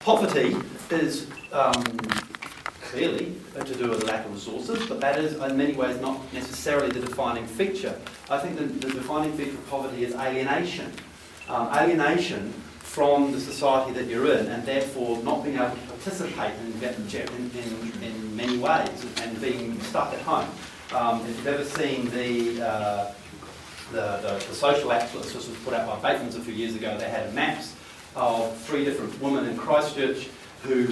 Poverty is clearly to do with a lack of resources, but that is in many ways not necessarily the defining feature. I think the defining feature of poverty is alienation. Alienation from the society that you're in, and therefore not being able to participate in many ways, and being stuck at home. If you've ever seen the social atlas, this was put out by Bateman's a few years ago, they had maps of 3 different women in Christchurch who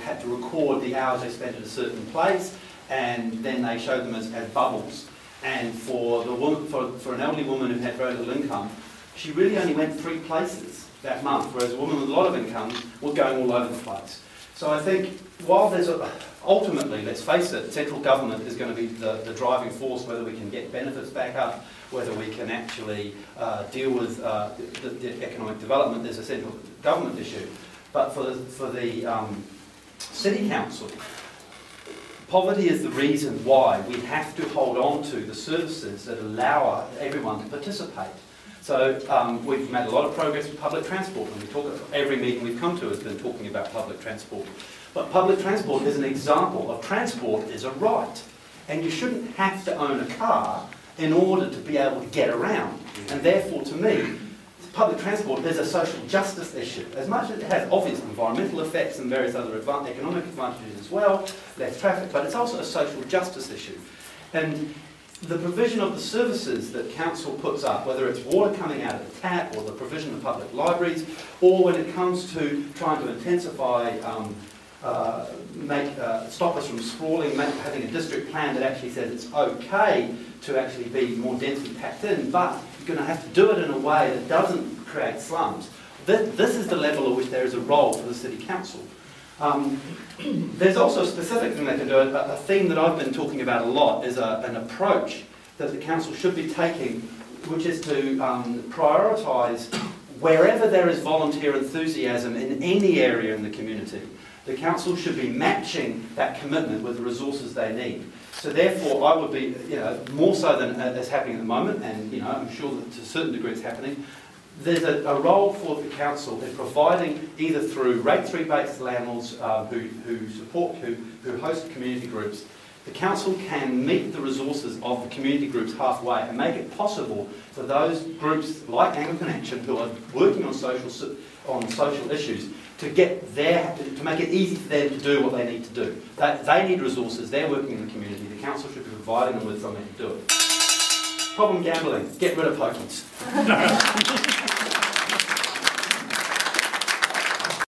had to record the hours they spent at a certain place, and then they showed them as bubbles. And for an elderly woman who had very little income, she really only went 3 places that month, whereas a woman with a lot of income was going all over the place. So I think while there's ultimately, let's face it, central government is going to be the driving force, whether we can get benefits back up, whether we can actually deal with the economic development, there's a central government issue. But for the City Council, poverty is the reason why we have to hold on to the services that allow everyone to participate. So we've made a lot of progress with public transport, and every meeting we've come to has been talking about public transport. But public transport is an example of transport is a right, and you shouldn't have to own a car in order to be able to get around. And therefore, to me, public transport is a social justice issue. As much as it has obvious environmental effects and various other economic advantages as well, less traffic, but it's also a social justice issue. And the provision of the services that council puts up, whether it's water coming out of the tap or the provision of public libraries, or when it comes to trying to intensify, stop us from sprawling, having a district plan that actually says it's okay to actually be more densely packed in, but you're going to have to do it in a way that doesn't create slums. This is the level at which there is a role for the City Council. There's also a specific thing they can do. A theme that I've been talking about a lot is an approach that the council should be taking, which is to prioritise wherever there is volunteer enthusiasm in any area in the community. The council should be matching that commitment with the resources they need. So therefore, I would be, more so than is happening at the moment, and I'm sure that to a certain degree it's happening. There's a role for the council in providing, either through rate 3-based landlords who host community groups, the council can meet the resources of the community groups halfway and make it possible for those groups like Anglican Action who are working on social issues to make it easy for them to do what they need to do. They need resources, they're working in the community, the council should be providing them with something to do it. Problem gambling, get rid of pokies.